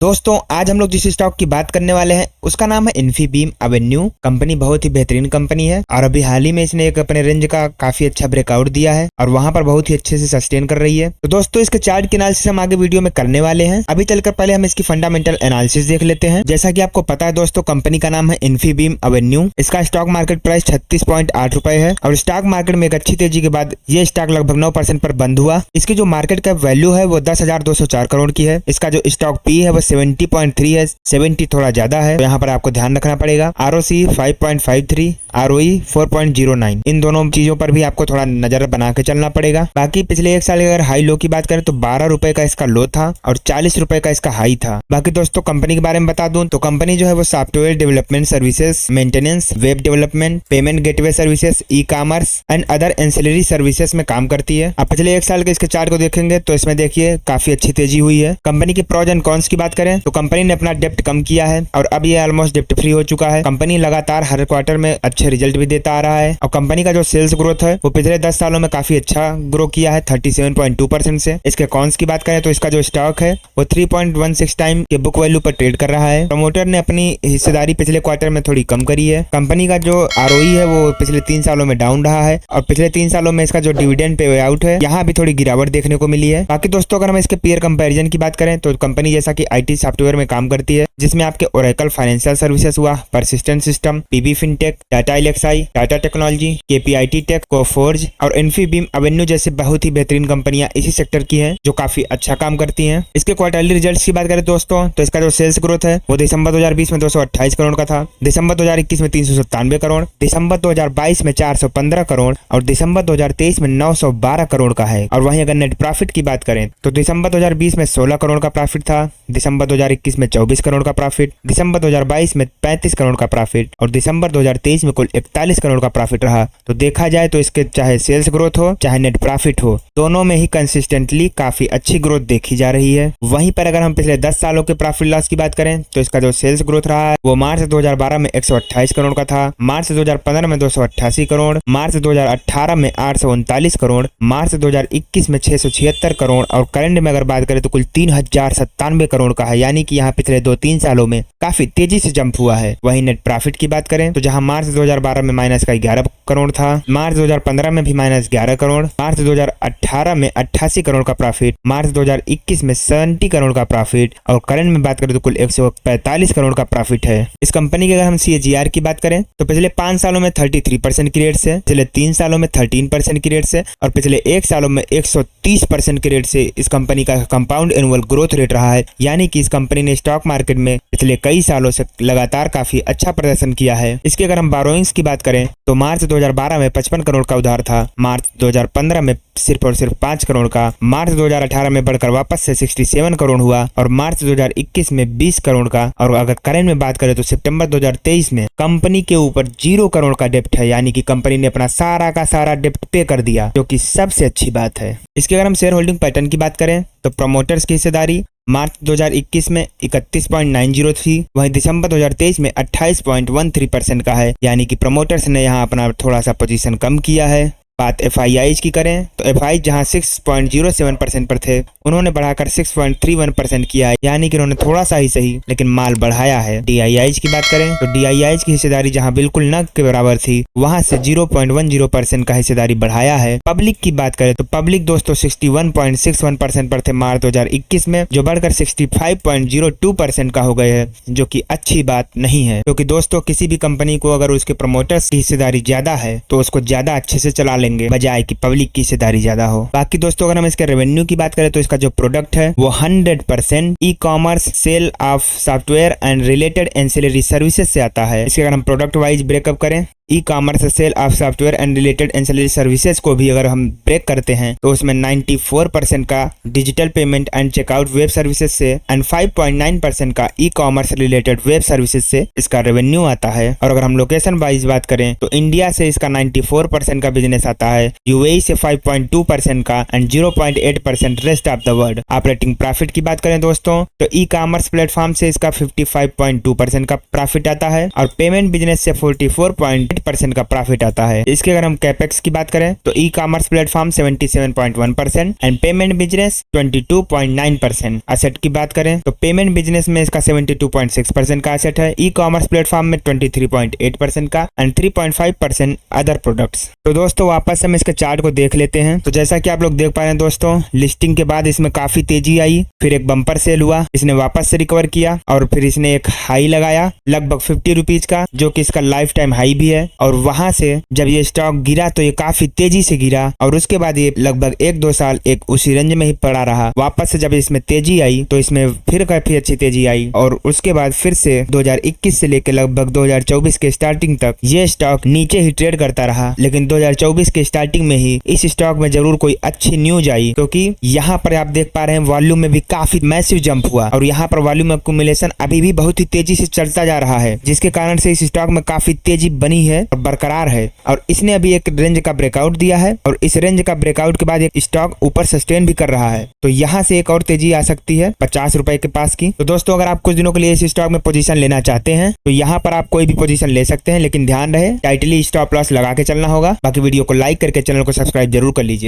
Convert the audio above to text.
दोस्तों आज हम लोग जिस स्टॉक की बात करने वाले हैं उसका नाम है इन्फीबीम एवेन्यू। कंपनी बहुत ही बेहतरीन कंपनी है और अभी हाल ही में इसने एक अपने रेंज का काफी अच्छा ब्रेकआउट दिया है और वहां पर बहुत ही अच्छे से सस्टेन कर रही है। तो दोस्तों इसके चार्ट के एनालिसिस हम आगे वीडियो में करने वाले हैं। अभी चलकर पहले हम इसकी फंडामेंटल एनालिसिस देख लेते हैं। जैसा कि आपको पता है दोस्तों, कंपनी का नाम है इन्फीबीम एवेन्यू। इसका स्टॉक मार्केट प्राइस 36.8 रुपए है और स्टॉक मार्केट में एक अच्छी तेजी के बाद ये स्टॉक लगभग 9% पर बंद हुआ। इसकी जो मार्केट कैप वैल्यू है वो 10,204 करोड़ की है। इसका जो स्टॉक पी है वो 70.3 है, 70 थोड़ा ज्यादा है, तो यहाँ पर आपको ध्यान रखना पड़ेगा। आरओसी 5.53, आरओई 4.09, इन दोनों चीजों पर भी आपको थोड़ा नजर बना के चलना पड़ेगा। बाकी पिछले एक साल अगर हाई लो की बात करें तो 12 रुपए का इसका लो था और 40 रुपए का इसका हाई था। बाकी दोस्तों कंपनी के बारे में बता दूं तो कंपनी जो है वो software development services, maintenance, web development, payment gateway services, e commerce and other ancillary services में काम करती है। आप पिछले एक साल के इसके चार्ट को देखेंगे तो इसमें देखिए काफी अच्छी तेजी हुई है। कंपनी के प्रोज एंड कॉन्स की बात करें तो कंपनी ने अपना डेप्ट कम किया है और अब ये ऑलमोस्ट डेप्ट फ्री हो चुका है। कंपनी लगातार हर क्वार्टर में अच्छे रिजल्ट भी देता आ रहा है और कंपनी का जो सेल्स ग्रोथ है वो पिछले 10 सालों में काफी अच्छा ग्रो किया है 37.2% से। इसके कॉन्स की बात करें तो इसका जो स्टॉक है वो 3.16 टाइम के बुक वैल्यू पर ट्रेड कर रहा है। प्रमोटर ने अपनी हिस्सेदारी पिछले क्वार्टर में थोड़ी कम करी है। कंपनी का जो आरओई है वो पिछले 3 सालों में डाउन रहा है और पिछले 3 सालों में इसका जो डिविडेंड पे आउट है यहाँ भी थोड़ी गिरावट देखने को मिली है। बाकी दोस्तों अगर हम इसके पीयर कंपैरिजन की बात करें तो कंपनी जैसा कि आईटी सॉफ्टवेयर में काम करती है, जिसमें आपके ओरेकल फाइनेंशियल सर्विसेज हुआ, persistent system, PB fintech, Tata Elxsi, Tata technology, KPIT tech, Coforge और इन्फीबीम एवेन्यू जैसे बहुत ही बेहतरीन कंपनियां इसी सेक्टर की हैं जो काफी अच्छा काम करती हैं। इसके क्वार्टरली रिजल्ट्स की बात करें दोस्तों तो इसका जो सेल्स ग्रोथ है वो दिसंबर 2020 में 228 करोड़ का था, दिसंबर 2021 में 397 करोड़, दिसंबर 2022 में 415 करोड़ और दिसंबर 2023 में 912 करोड़ का है। और वहीं अगर नेट प्रॉफिट की बात करें तो दिसंबर 2020 में 16 करोड़ का प्रॉफिट था, दिसंबर 2021 में 24 करोड़ का प्रॉफिट, दिसंबर 2022 में 35 करोड़ का प्रॉफिट और दिसंबर 2023 में कुल 41 करोड़ का प्रॉफिट रहा। तो देखा जाए तो इसके चाहे सेल्स ग्रोथ हो चाहे नेट प्रॉफिट हो, दोनों में ही कंसिस्टेंटली काफी अच्छी ग्रोथ देखी जा रही है। वहीं पर अगर हम पिछले 10 सालों के प्रॉफिट लॉस की बात करें तो इसका जो सेल्स ग्रोथ रहा है वो मार्च 2012 में 128 करोड़ का था, मार्च 2015 में 288 करोड़, मार्च 2018 में 839 करोड़, मार्च 2021 में 676 करोड़ और करंट में अगर बात करें तो कुल 3097 करोड़ का है। यानी कि यहाँ पिछले 2-3 सालों में काफी तेजी से जंप हुआ है। वहीं नेट प्रॉफिट की बात करें तो जहां मार्च 2012 में माइनस का 11 करोड़ था, मार्च 2015 में भी माइनस 11 करोड़, मार्च 2018 में 88 करोड़ का प्रॉफिट, मार्च 2021 में 70 करोड़ का प्रॉफिट और करंट में बात करें तो कुल 145 करोड़ का प्रॉफिट है। इस कंपनी की अगर हम CAGR की बात करें तो पिछले 5 सालों में 33% की रेट से, पिछले 3 सालों में 13% की रेट से और पिछले 1 सालों में 130% की रेट से इस कंपनी का कंपाउंड एनुअल ग्रोथ रेट रहा है। यानी कि इस कंपनी ने स्टॉक मार्केट में पिछले कई सालों से लगातार काफी अच्छा प्रदर्शन किया है। इसकी अगर हम बोरोइंग्स की बात करें तो मार्च 2012 में 55 करोड़ का उधार था, मार्च 2015 में सिर्फ और सिर्फ 5 करोड़ का, मार्च 2018 में बढ़कर वापस से 67 करोड़ हुआ और मार्च 2021 में 20 करोड़ का। और अगर करंट में बात करें तो सितंबर 2023 में कंपनी के ऊपर 0 करोड़ का डेप्ट है। यानी कि कंपनी ने अपना सारा का सारा डेप्ट पे कर दिया, जो कि सबसे अच्छी बात है। इसके अगर हम शेयर होल्डिंग पैटर्न की बात करें तो प्रमोटर्स की हिस्सेदारी मार्च 2021 में 31.90 थी, वहीं दिसंबर 2023 में 28.13% का है। यानी कि प्रमोटर्स ने यहाँ अपना थोड़ा सा पोजीशन कम किया है। बात FIIs की करें तो FI जहां 6.07% पर थे उन्होंने बढ़ाकर 6.31% किया है। यानी कि उन्होंने थोड़ा सा ही सही लेकिन माल बढ़ाया है। DIIs की बात करें तो DIIs की हिस्सेदारी जहां बिल्कुल न के बराबर थी वहां से 0.10% का हिस्सेदारी बढ़ाया है। पब्लिक की बात करें तो पब्लिक दोस्तों 61.61% पर थे मार्च 2021 में, जो बढ़कर 65.02% का हो गए हैं, जो कि अच्छी बात नहीं है। क्योंकि दोस्तों किसी भी कंपनी को अगर उसके प्रमोटर्स की हिस्सेदारी ज्यादा है तो उसको ज्यादा अच्छे से चला लेंगे बजाय कि पब्लिक की हिस्सेदारी ज्यादा हो। बाकी दोस्तों अगर हम इसके रेवेन्यू की बात करें तो इसका जो प्रोडक्ट है वो 100% e commerce, sale of software and related ancillary services से आता है। इसके अगर हम प्रोडक्ट वाइज ब्रेकअप करें e commerce, sale of software and related ancillary services को भी अगर हम ब्रेक करते हैं तो उसमें 94% का digital payment and checkout web services से एंड 5.9% का e commerce related web services से इसका रेवेन्यू आता है। और अगर हम लोकेशन वाइज बात करें तो इंडिया से इसका 94% का बिजनेस आता है, UAE से 5.2% का and 0.8% rest of the world. Operating profit की बात करें दोस्तों तो ई कॉमर्स प्लेटफॉर्म से इसका 55.2% का प्रॉफिट आता है और पेमेंट बिजनेस से 44. 8% का प्रॉफिट आता है। इसके अगर हम कैपेक्स की बात करें तो e commerce platform 77.1% and payment business 22.9%। Asset की बात करें तो पेमेंट बिजनेस में इसका 72.6% का असेट है, ई कॉमर्स प्लेटफॉर्म में 23.8% का एंड 3.5% अदर प्रोडक्ट्स। तो दोस्तों वापस हम इसके चार्ट को देख लेते हैं। तो जैसा कि आप लोग देख पा रहे हैं दोस्तों, लिस्टिंग के बाद इसमें काफी तेजी आई, फिर एक बम्पर सेल हुआ, इसने वापस से रिकवर किया और फिर इसने एक हाई लगाया लगभग 50 रुपीज का, जो कि इसका लाइफ टाइम हाई भी है। और वहां से जब ये स्टॉक गिरा तो ये काफी तेजी से गिरा और उसके बाद ये लगभग 1-2 साल एक उसी रेंज में ही पड़ा रहा। वापस से जब इसमें तेजी आई तो इसमें फिर काफी अच्छी तेजी आई और उसके बाद फिर से 2021 से लेकर लगभग 2024 के स्टार्टिंग तक ये स्टॉक नीचे ही ट्रेड करता रहा। लेकिन 2024 के स्टार्टिंग में ही इस स्टॉक में जरूर कोई अच्छी न्यूज आई, क्योंकि यहाँ पर आप देख पा रहे हैं वॉल्यूम में भी काफी मैसिव जंप हुआ और यहाँ पर वॉल्यूम एक्यूमुलेशन अभी भी बहुत ही तेजी से चलता जा रहा है, जिसके कारण से इस स्टॉक में काफी तेजी बनी है और बरकरार है। और इसने अभी एक रेंज का ब्रेकआउट दिया है और इस रेंज का ब्रेकआउट के बाद एक स्टॉक ऊपर सस्टेन भी कर रहा है, तो यहाँ से एक और तेजी आ सकती है 50 रुपए के पास की। तो दोस्तों अगर आप कुछ दिनों के लिए इस स्टॉक में पोजीशन लेना चाहते हैं तो यहाँ पर आप कोई भी पोजीशन ले सकते हैं, लेकिन ध्यान रहे टाइटली स्टॉप लॉस लगा के चलना होगा। बाकी वीडियो को लाइक करके चैनल को सब्सक्राइब जरूर कर लीजिए।